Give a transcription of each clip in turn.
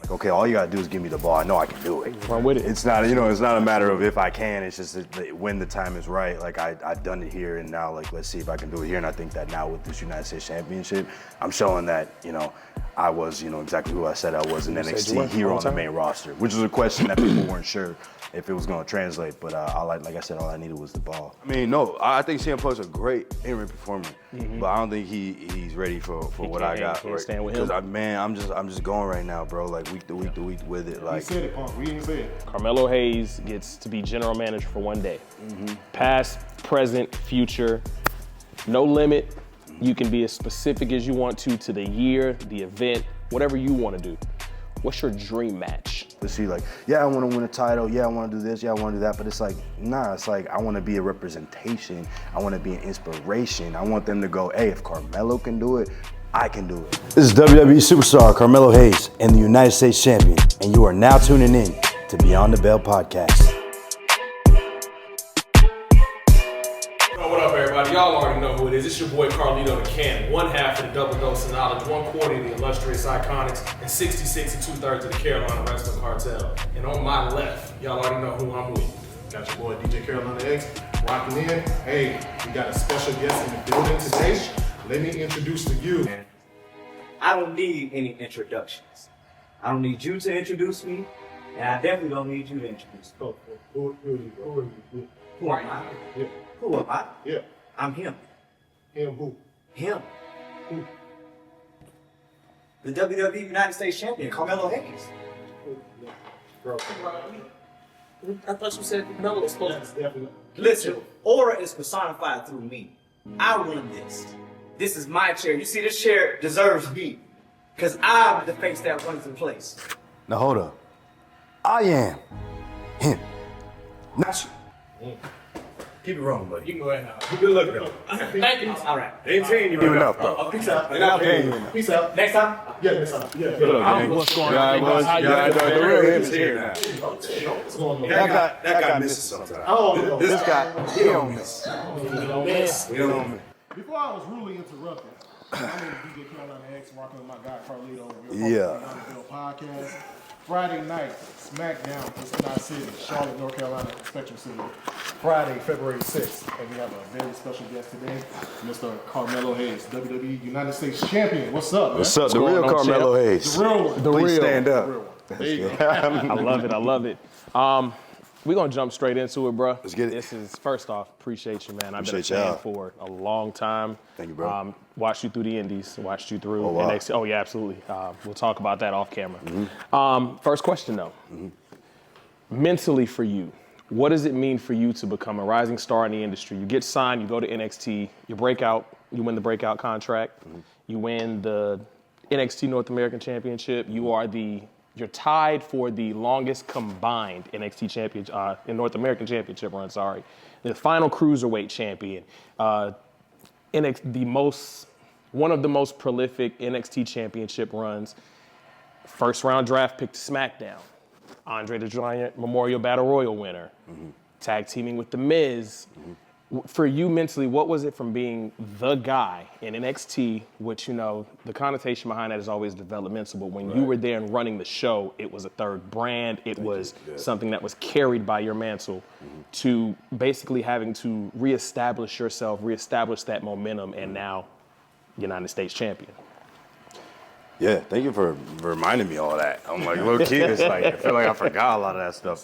like, okay, all you gotta do is give me the ball. I know I can do it. Run with it. It's not, it's not a matter of if I can. It's just that when the time is right. Like I've done it here, and now like let's see if I can do it here. And I think that now with this United States Championship, I'm showing that I was exactly who I said I was in NXT here on the main roster, which was a question that people weren't sure if it was going to translate, but like I said, all I needed was the ball. I mean, no, I think CM Punk's a great in-ring performer, but I don't think he's ready for what I got. Can't stand with him. Because I'm just going right now, bro. Like week to week to week with it. Like he said it, Punk. We didn't say it. Carmelo Hayes gets to be general manager for one day. Past, present, future, no limit. You can be as specific as you want to the year, the event, whatever you want to do. What's your dream match? To see like, yeah, I want to win a title. Yeah, I want to do this. Yeah, I want to do that. But it's like, nah, it's like, I want to be a representation. I want to be an inspiration. I want them to go, hey, if Carmelo can do it, I can do it. This is WWE superstar Carmelo Hayes and the United States champion. And you are now tuning in to Beyond the Bell podcast. What up, everybody? Y'all already know who it is. It's your boy Carlito the Cannon, one half of the Double Dose of Knowledge, 1/4 of the illustrious Iconics, and 66 and 2/3 of the Carolina Wrestling Cartel. And on my left, y'all already know who I'm with. Got your boy DJ Carolina X rocking in. Hey, we got a special guest in the building today. Let me introduce to you. I don't need any introductions. I don't need you to introduce me, and I definitely don't need you to introduce me. Who are you? Who am I? Yeah. Who am I? Yeah. I'm him. Him who? Him. Who? The WWE United States Champion, Carmelo Hayes. Bro. I thought you said Carmelo was supposed That's definitely. Listen, aura is personified through me. I run this. This is my chair. You see, this chair deserves me. Because I'm the face that runs the place. Now hold up. I am him, not you. Keep it rolling, buddy. You can go ahead now. Good luck, though. Thank you. All right. They ain't paying you Enough, bro. Peace out. They're not paying you enough. Peace out. Next time. Yeah, next time. Yeah. What's going on? The real him is here now. What's going on? That guy misses sometimes. Oh, This guy, he don't miss. Yes. He don't miss. Before I was rudely interrupted, I'm in DJ Carolina X rocking with my guy Carlito. Yeah. Bell podcast. Friday Night Smackdown, Cincinnati City, Charlotte, North Carolina, Spectrum City. Friday, February 6th. And we have a very special guest today, Mr. Carmelo Hayes, WWE United States Champion. What's up, man? What's up? The real Carmelo Hayes. The real one. Please stand The up. real one. There you go. I love it. We're going to jump straight into it, bro. Let's get it. This is, first off, appreciate you, man. I've been a Appreciate fan y'all. for a long time. Thank you, bro. Watched you through the Indies, watched you through Oh, wow. NXT. Oh, yeah, absolutely. We'll talk about that off camera. First question, though. Mentally for you, what does it mean for you to become a rising star in the industry? You get signed, you go to NXT, you win the breakout contract, you win the NXT North American Championship, you're tied for the longest combined NXT championship, in North American Championship run, sorry. The final Cruiserweight champion, one of the most prolific NXT championship runs, first round draft pick to SmackDown, Andre the Giant Memorial Battle Royal winner, tag teaming with The Miz. For you mentally, what was it from being the guy in NXT, which, the connotation behind that is always developmental, but when you were there and running the show, it was a third brand, it was something that was carried by your mantle, to basically having to reestablish yourself, reestablish that momentum, and now United States champion. Yeah, thank you for reminding me all that. I'm like, low key, it's like, I feel like I forgot a lot of that stuff.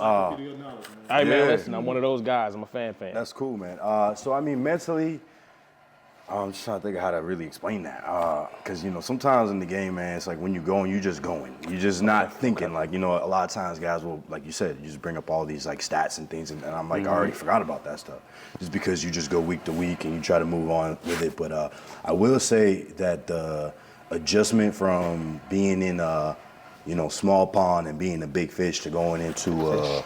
Hey, man, Yeah. listen, I'm one of those guys. I'm a fan. That's cool, man. So, I mean, mentally, I'm just trying to think of how to really explain that. Because, sometimes in the game, man, it's like when you're going, you're just going. You're just not thinking. Like, a lot of times guys will, like you said, you just bring up all these, like, stats and things. And I'm like, I already forgot about that stuff. Just because you just go week to week and you try to move on with it. But I will say that the adjustment from being in small pond and being a big fish to going into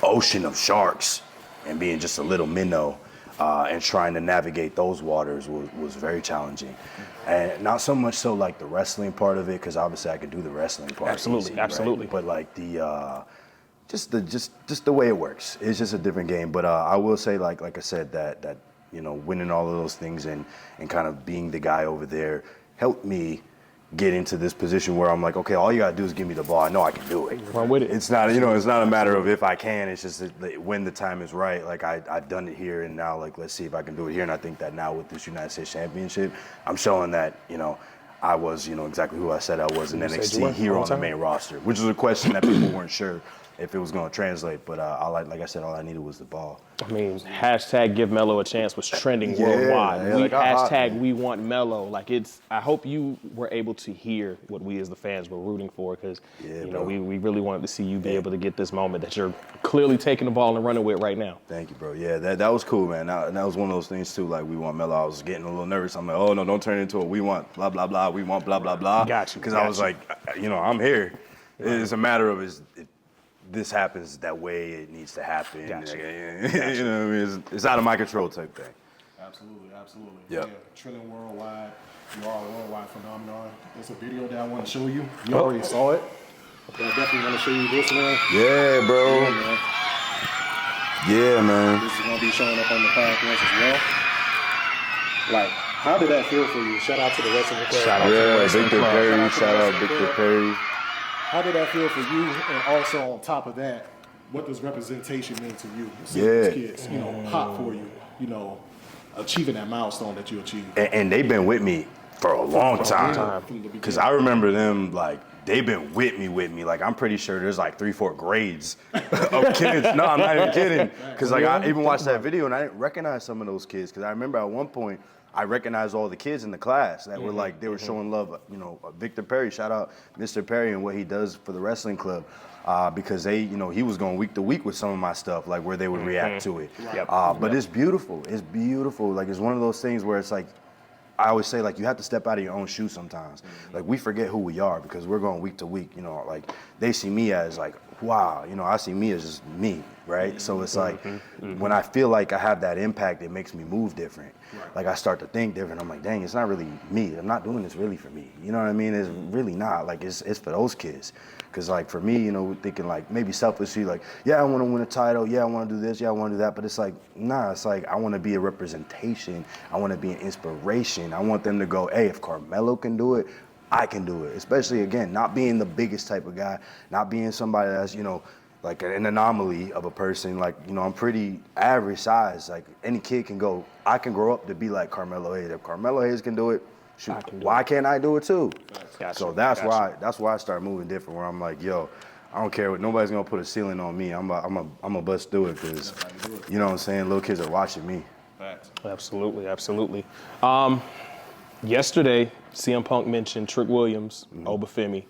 ocean of sharks and being just a little minnow and trying to navigate those waters was very challenging. And not so much so like the wrestling part of it, because obviously I could do the wrestling part. Absolutely, easy, absolutely. Right? But like the just the way it works. It's just a different game. But I will say, like I said, that winning all of those things and kind of being the guy over there helped me get into this position where I'm like, okay, all you gotta do is give me the ball. I know I can do it. Run with it. It's not, it's not a matter of if I can. It's just that when the time is right. Like I've done it here, and now like let's see if I can do it here. And I think that now with this United States Championship, I'm showing that I was exactly who I said I was in NXT here on the main roster, which is a question that people weren't sure if it was going to translate. But like I said, all I needed was the ball. I mean, hashtag give Melo a chance was trending worldwide. Hashtag we want Melo. Like I hope you were able to hear what we as the fans were rooting for, because we really wanted to see you be able to get this moment that you're clearly taking the ball and running with right now. Thank you, bro. Yeah, that was cool, man. That was one of those things too. Like we want Melo. I was getting a little nervous. I'm like, oh no, don't turn it into a we want blah blah blah. We want blah blah blah. Gotcha. Because I was like, I'm here. It's a matter of this happens that way it needs to happen. Gotcha. You know what I mean? It's out of my control type thing. Absolutely. Yep. Yeah, trending worldwide. You are a worldwide phenomenon. There's a video that I want to show you. You already saw it. But I definitely want to show you this, man. Yeah, bro. Yeah, man. This is going to be showing up on the podcast as well. Like, how did that feel for you? Shout out to the wrestling club. Shout out to the wrestling Victor club. Perry. Shout out Victor Perry. How did that feel for you? And also on top of that, what does representation mean to you? Seeing these kids, pop for you, achieving that milestone that you achieved. And they've been with me for a long time. Because I remember them, like, they've been with me. Like, I'm pretty sure there's like 3-4 grades of kids. No, I'm not even kidding. Because, like, I even watched that video and I didn't recognize some of those kids. Because I remember at one point, I recognized all the kids in the class that were like, they were showing love. Victor Perry, shout out Mr. Perry and what he does for the wrestling club. Because he was going week to week with some of my stuff, like where they would react to it. But it's beautiful. It's beautiful. Like, it's one of those things where it's like, I always say, like, you have to step out of your own shoes sometimes. Like, we forget who we are because we're going week to week. Like, they see me as like, wow, I see me as just me, right? So it's like, when I feel like I have that impact, it makes me move different. Like, I start to think different. I'm like, dang, it's not really me. I'm not doing this really for me. You know what I mean? It's really not. Like, it's for those kids. Because, like, for me, thinking, like, maybe selfishly, like, yeah, I want to win a title. Yeah, I want to do this. Yeah, I want to do that. But it's like, nah, it's like, I want to be a representation. I want to be an inspiration. I want them to go, hey, if Carmelo can do it, I can do it. Especially, again, not being the biggest type of guy, not being somebody that's, like an anomaly of a person. Like, I'm pretty average size. Like, any kid can go, I can grow up to be like Carmelo Hayes. If Carmelo Hayes can do it, shoot, why can't I do it too? So that's why I start moving different, where I'm like, yo, I don't care what, nobody's gonna put a ceiling on me. I'm a bust through it, because you know what I'm saying, little kids are watching me. Absolutely. Yesterday, CM Punk mentioned Trick Williams, Obafemi,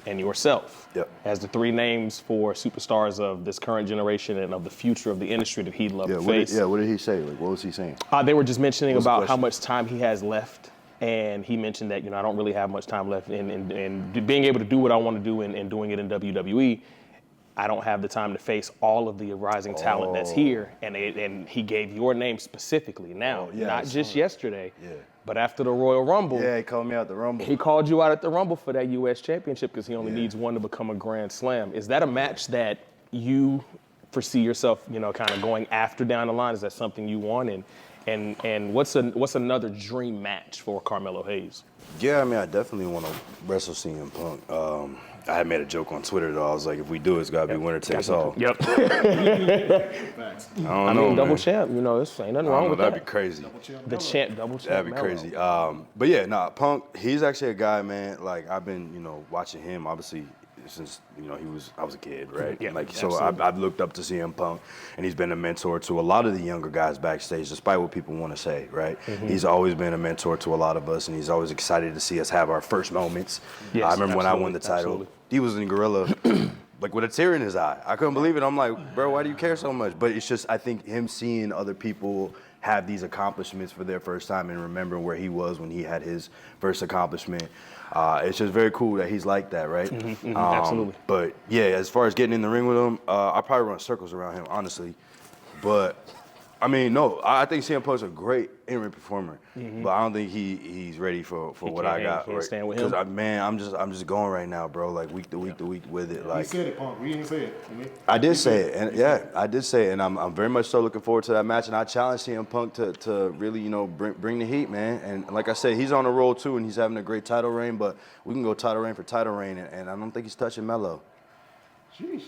and yourself as the 3 names for superstars of this current generation and of the future of the industry that he'd love to face. What did he say? Like, what was he saying? They were just mentioning about how much time he has left. And he mentioned that, I don't really have much time left in being able to do what I want to do and doing it in WWE. I don't have the time to face all of the rising talent that's here. And he gave your name specifically now, not just yesterday, but after the Royal Rumble. Yeah, he called me out at the Rumble. He called you out at the Rumble for that U.S. Championship because he only needs one to become a Grand Slam. Is that a match that you foresee yourself, kind of going after down the line? Is that something you want? And what's another dream match for Carmelo Hayes? Yeah, I mean, I definitely want to wrestle CM Punk. I had made a joke on Twitter, though. I was like, if we do it, it's got to be winner takes all. Yep. I mean, double champ, this ain't nothing wrong with that. That'd be crazy. The champ, double champ. That'd be crazy. But yeah, Punk, he's actually a guy, man, like, I've been, watching him, obviously, since, I was a kid, right? Yeah, like, so I've looked up to CM Punk, and he's been a mentor to a lot of the younger guys backstage, despite what people want to say, right? He's always been a mentor to a lot of us, and he's always excited to see us have our first moments. Yes, I remember when I won the title, he was in Gorilla, like, with a tear in his eye. I couldn't believe it. I'm like, bro, why do you care so much? But it's just, I think him seeing other people have these accomplishments for their first time and remembering where he was when he had his first accomplishment. It's just very cool that he's like that, right? Absolutely. But yeah, as far as getting in the ring with him, I probably run circles around him, honestly. But I mean, no, I think CM Punk's a great in-ring performer, but I don't think he's ready for what I got. Can't stand with Because him? I'm just going right now, bro. Like week to week to week with it. We Like said it, Punk. We didn't say it. I did say it, and yeah, I did say it, and I'm very much so looking forward to that match. And I challenge CM Punk to really, bring the heat, man. And like I said, he's on the roll too, and he's having a great title reign. But we can go title reign for title reign, and I don't think he's touching Melo. Sheesh.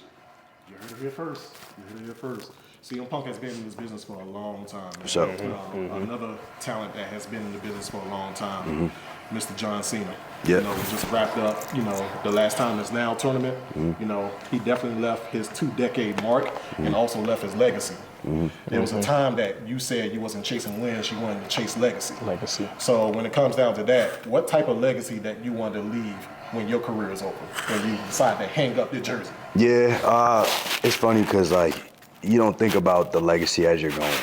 You heard it here first. CM Punk has been in this business for a long time. Man. Sure. Another talent that has been in the business for a long time, Mr. John Cena. Yeah. We just wrapped up, the last time this now tournament. He definitely left his 2-decade mark and also left his legacy. There was a time that you said you wasn't chasing wins, you wanted to chase legacy. So when it comes down to that, what type of legacy that you want to leave when your career is over, when you decide to hang up your jersey? Yeah, it's funny because you don't think about the legacy as you're going.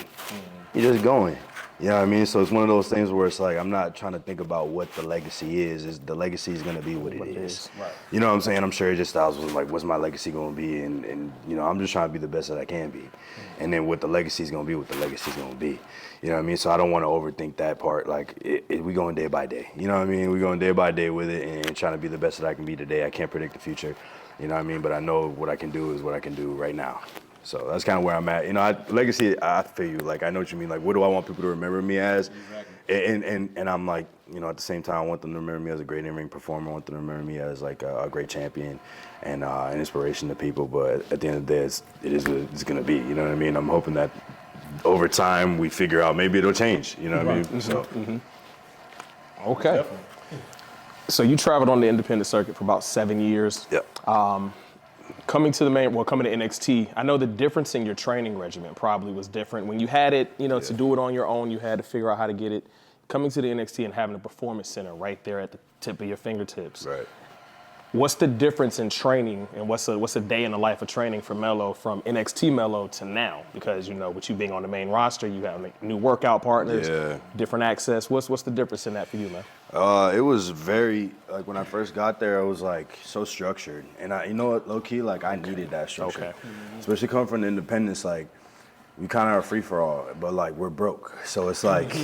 You're just going. You know what I mean? So it's one of those things where it's like I'm not trying to think about what the legacy is. The legacy is gonna be what it is. Right. You know what I'm saying? I'm sure AJ Styles was like, what's my legacy gonna be? And I'm just trying to be the best that I can be. And then what the legacy is gonna be, what the legacy is gonna be. You know what I mean? So I don't want to overthink that part. Like we going day by day. You know what I mean? We going day by day with it and trying to be the best that I can be today. I can't predict the future. You know what I mean? But I know what I can do is what I can do right now. So that's kind of where I'm at. Legacy, I feel you. Like, I know what you mean. Like, what do I want people to remember me as? Exactly. And I'm like, at the same time, I want them to remember me as a great in-ring performer. I want them to remember me as, like, a great champion and an inspiration to people. But at the end of the day, it is what it's going to be. You know what I mean? I'm hoping that over time we figure out maybe it'll change. You know what I mean? So. Okay. Definitely. So you traveled on the independent circuit for about 7 years. Yep. Coming to NXT, I know the difference in your training regimen probably was different. When you had it, to do it on your own, you had to figure out how to get it. Coming to the NXT and having a performance center right there at the tip of your fingertips. Right. What's the difference in training, and what's a day in the life of training for Melo from NXT Melo to now? Because with you being on the main roster, you have new workout partners, different access. What's the difference in that for you, man? It was very, like, when I first got there, I was like so structured, and low key, like, I needed that structure. Okay. Especially coming from the independence, like, we kind of are free for all, but like we're broke, so it's like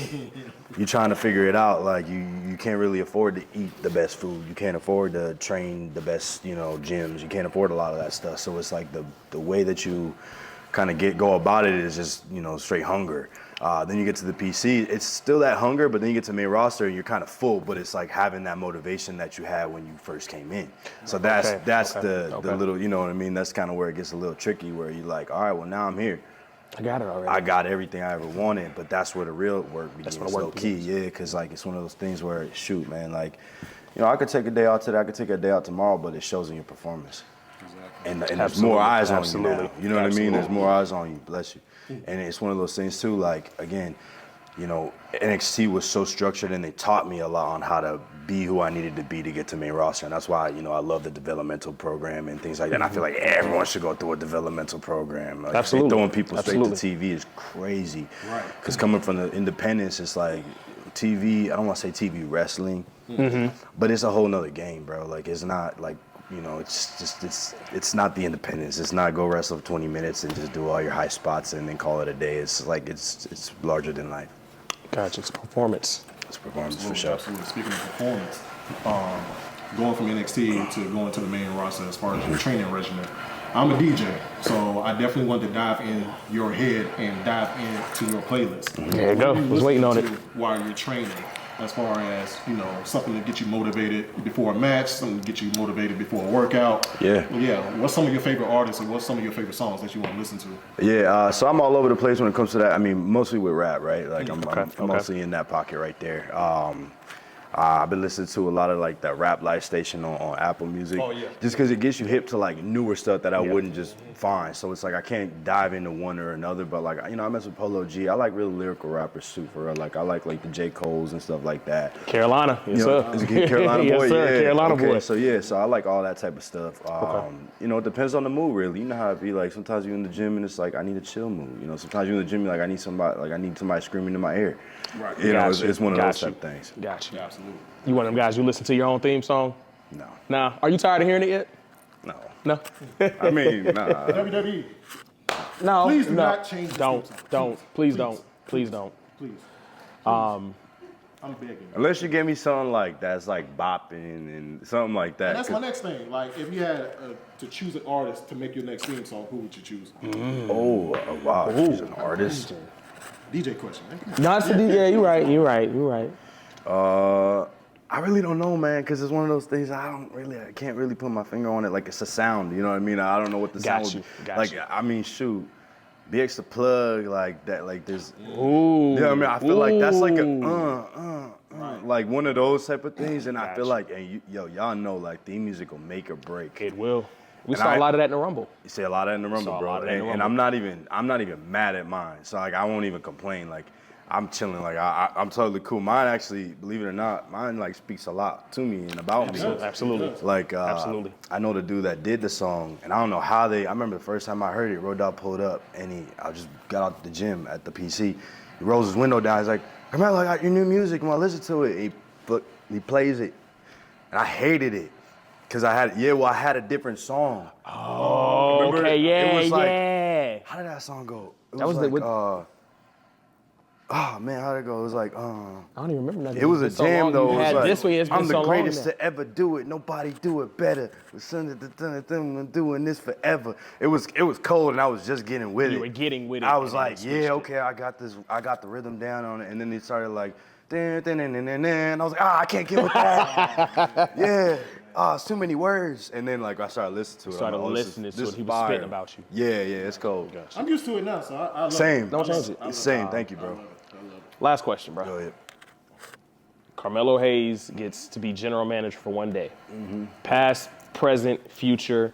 you're trying to figure it out. Like you can't really afford to eat the best food. You can't afford to train the best, gyms. You can't afford a lot of that stuff. So it's like the way that you kind of go about it is just straight hunger. Then you get to the PC, it's still that hunger, but then you get to main roster and you're kind of full, but it's like having that motivation that you had when you first came in. So that's the little, you know what I mean? That's kind of where it gets a little tricky, where you're like, all right, well, now I'm here. I got it already. I got everything I ever wanted, but that's where the real work begins. That's where the work begins. Yeah, because like it's one of those things where, shoot, man, like, I could take a day out today, I could take a day out tomorrow, but it shows in your performance. Exactly. And there's more eyes on you now. You know what I mean? There's more eyes on you. Bless you. And it's one of those things too. Like, again, NXT was so structured, and they taught me a lot on how to be who I needed to be to get to main roster. And that's why, I love the developmental program and things like that. And I feel like everyone should go through a developmental program. Like, Absolutely. Throwing people straight to TV is crazy. Right. Because coming from the independence, it's like TV, I don't want to say TV wrestling, but it's a whole nother game, bro. Like, it's not like, it's not the independence. It's not go wrestle for 20 minutes and just do all your high spots and then call it a day. It's like, it's larger than life. Gotcha. It's performance. It's performance for sure. Absolutely. Speaking of performance, going from NXT to going to the main roster as far as your training regimen, I'm a DJ, so I definitely want to dive in your head and dive into your playlist. There you go. I was waiting on it. While you're training, as far as, something to get you motivated before a match, something to get you motivated before a workout. Yeah. What's some of your favorite artists, or what's some of your favorite songs that you want to listen to? Yeah, so I'm all over the place when it comes to that. I mean, mostly with rap, right? Like, I'm mostly in that pocket right there. I've been listening to a lot of like that Rap Life station on Apple Music. Oh, yeah. Just because it gets you hip to like newer stuff that I wouldn't just find. So it's like I can't dive into one or another, but like, I mess with Polo G. I like real lyrical rappers too, for real. Like, I like the J. Cole's and stuff like that. Carolina, yes sir. Is it Carolina boy? Yes sir, yeah. Carolina boy. So I like all that type of stuff. It depends on the mood really. You know how it be, like sometimes you're in the gym and it's like I need a chill mood. Sometimes you're in the gym, you're like I need somebody screaming in my ear. Right. It's one of those type of things. Gotcha. Yeah, absolutely. You one of them guys who listen to your own theme song? No. Nah. Are you tired of hearing it yet? No. No. I mean, nah. WWE. No, Please do no. not change the Don't, theme song. don't. Please don't. Please don't. Please. I'm begging. Unless you give me something like that's like bopping and something like that. And that's my 'cause- next thing. Like, if you had to choose an artist to make your next theme song, who would you choose? Oh, wow. She's an artist. DJ question, man. No, it's yeah, you're right. You're right. You're right. I really don't know, man, because it's one of those things I can't really put my finger on it. Like, it's a sound, you know what I mean? I don't know what the Got sound you, would be. got Like, you. I mean, shoot, BX the plug, like that, like there's, Ooh. you know what I mean? I feel like that's like a, Right. like one of those type of things. And I Got feel you. like, and y'all know, like, theme music will make or break. It will. We And saw I- a lot of that in the Rumble. You say a lot of that in the Rumble, Saw a bro. lot of that in the And Rumble. I'm not even mad at mine. So like I won't even complain. Like I'm chilling. Like I'm totally cool. Mine actually, believe it or not, mine like speaks a lot to me and about me. Absolutely. Like Absolutely. I know the dude that did the song, and I don't know how I remember the first time I heard it. Road Dogg pulled up, and I just got out the gym at the PC. He rolls his window down. He's like, "Carmelo, I got your new music. I'm gonna listen to it." He plays it, and I hated it. Cause I had a different song. Oh, Remember, okay, yeah, it was like, yeah. how did that song go? It That was the- like, with- oh man, how'd it go? It was like, I don't even remember nothing. it was a It's been so jam long. though. You It was had like, this one. It's been I'm the so long greatest now. to ever do it. Nobody do it better. I'm doing this forever. It was cold, and I was just getting with it. You were getting with it, I was and then like, you switched yeah, it. okay, I got this. I got the rhythm down on it, and then they started like, and I was like, I can't get with that. Yeah. It's too many words. And then like I started listening to it. Started I'm like, listening to this it. is He was fire. spitting about you. Yeah, it's cold. I'm used to it now, so I love Same. it. Don't change it. I love Same. Thank you, I bro. love it. I love it. Last question, bro. Go ahead. Carmelo Hayes gets to be general manager for one day. Mm-hmm. Past, present, future,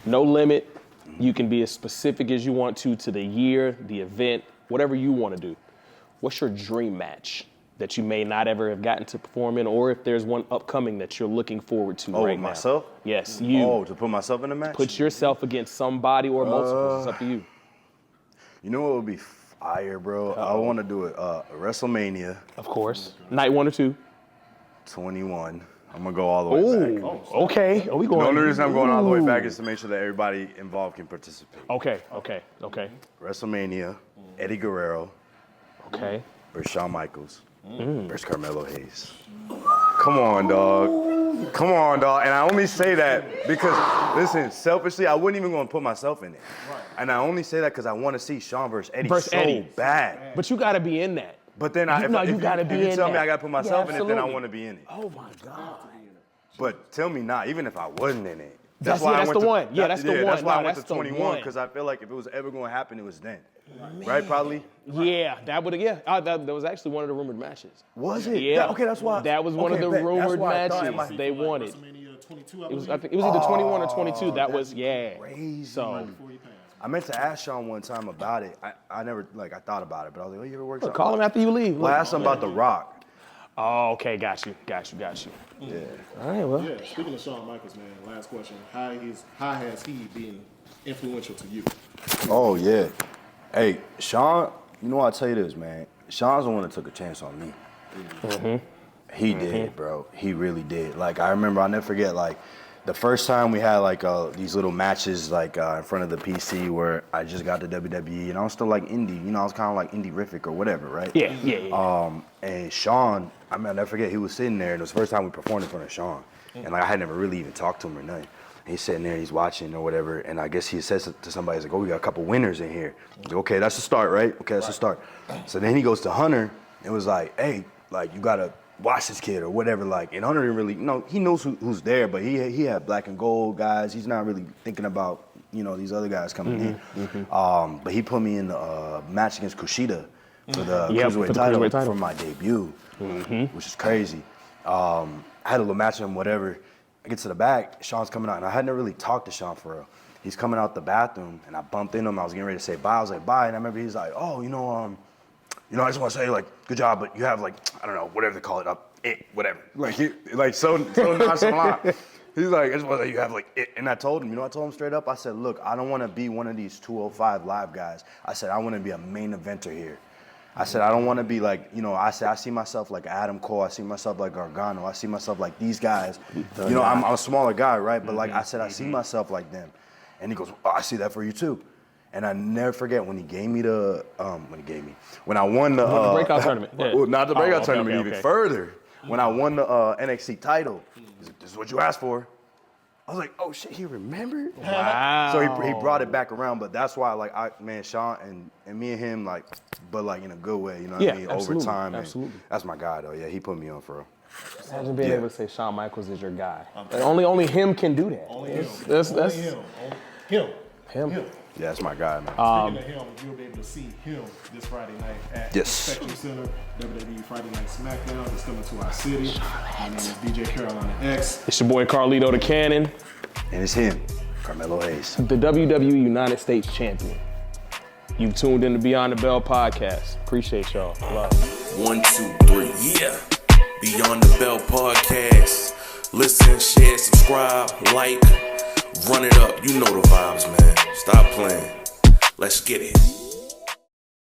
no limit. You can be as specific as you want to the year, the event, whatever you want to do. What's your dream match that you may not ever have gotten to perform in, or if there's one upcoming that you're looking forward to Oh, right now? myself? Yes, you. Oh, to put myself in a match? Put yourself against somebody or multiples. It's up to you. You know what would be fire, bro? I want to do it. WrestleMania Of course. Night 1 or 2. 21. I'm gonna go all the way back. Ooh, okay. Are we going? The only reason I'm going all the way back Ooh. is to make sure that everybody involved can participate. Okay. WrestleMania, Eddie Guerrero Okay. versus Shawn Michaels versus Carmelo Hayes. Come on, dog. Come on, dog. And I only say that because, listen, selfishly, I wouldn't even want to put myself in it. And I only say that because I want to see Shawn versus Eddie Versus so Eddie. But But you got to be in that. then I, if, No, if you gotta be if you in tell me that. I got to put myself Yeah, in it, then I absolutely. want to be in it. Oh my God. But tell me not, even if I wasn't in it. That's why I the went to- one. Yeah, that's the one. That's why No, I went that's to the 21 one. because I feel like if it was ever going to happen, it was then. Right? Probably. Yeah, that would. Yeah, that was actually one of the rumored matches. Was it? Yeah. Okay, that's why. That was one of okay, the bet. That's rumored why I thought it matches might- they wanted. WrestleMania 22, I It was. believe. I think it was either 21 or 22. That was. that's Yeah. crazy. So Before he passed. I meant to ask Shawn one time about it. I never, I thought about it, but I was like, oh, you ever worked something? call him after you leave. Well, I asked him about The Rock. Oh, okay. Got you. Yeah. All right. Well. Yeah, speaking of Shawn Michaels, man, last question. How has he been influential to you? Oh, yeah. Hey, Shawn, you know what, I'll tell you this, man. Shawn's the one that took a chance on me. He did, bro. He really did. Like, I remember, I'll never forget, like, the first time we had, like, these little matches, like, in front of the PC where I just got to WWE, and I was still, like, indie. You know, I was kind of, like, indie-rific or whatever, right? Yeah. And Shawn, I mean, I'll never forget, he was sitting there, and it was the first time we performed in front of Shawn. And, like, I had never really even talked to him or nothing. And he's sitting there, he's watching or whatever, and I guess he says to somebody, he's like, oh, we got a couple winners in here. I was like, okay, that's the start, right? Okay, that's the start. So then he goes to Hunter and was like, hey, like, you got to watch this kid or whatever, like, and Hunter didn't really, you know, he knows who's there, but he had black and gold guys. He's not really thinking about, you know, these other guys coming in. But he put me in the match against Kushida for the cruiserweight title for my debut, which is crazy. I had a little match with him, whatever. I get to the back, Shawn's coming out, and I hadn't really talked to Shawn for real. He's coming out the bathroom, and I bumped into him. I was getting ready to say bye. I was like, bye, and I remember he's like, oh, you know, I just want to say, like, good job, but you have, like, I don't know, whatever they call it, whatever. Like, so nonchalant. He's like, I just want to say you have, like, it. And I told him, you know, I told him straight up, I said, look, I don't want to be one of these 205 live guys. I said, I want to be a main eventer here. I said, I don't want to be like, you know, I said, I see myself like Adam Cole. I see myself like Gargano. I see myself like these guys. You know, I'm a smaller guy, right? But like I said, I see myself like them. And he goes, oh, I see that for you too. And I never forget when he gave me when I won the breakout tournament. Yeah. Well, not the breakout okay, tournament, okay. even further. When I won the NXT title, he's like, this is what you asked for. I was like, oh shit, he remembered? Wow. So he brought it back around, but that's why, like, Shawn and me and him, like, but like in a good way, you know what I mean? Absolutely, Over time. absolutely. That's my guy, though. Yeah, he put me on for real. Imagine being able to say Shawn Michaels is your guy. Like, only him can do that. Only him. That's Only him. him. Yeah, that's my guy, man. Speaking of him, you'll be able to see him this Friday night at Yes. Spectrum Center, WWE Friday Night Smackdown. It's coming to our city. My name is DJ Carolina X. It's your boy Carlito the Cannon, And it's him, Carmelo Hayes. the WWE United States Champion. You've tuned in to Beyond the Bell podcast. Appreciate y'all. Love. 1, 2, 3, yeah. Beyond the Bell podcast. Listen, share, subscribe, like, run it up. You know the vibes, man. Stop playing. Let's get it.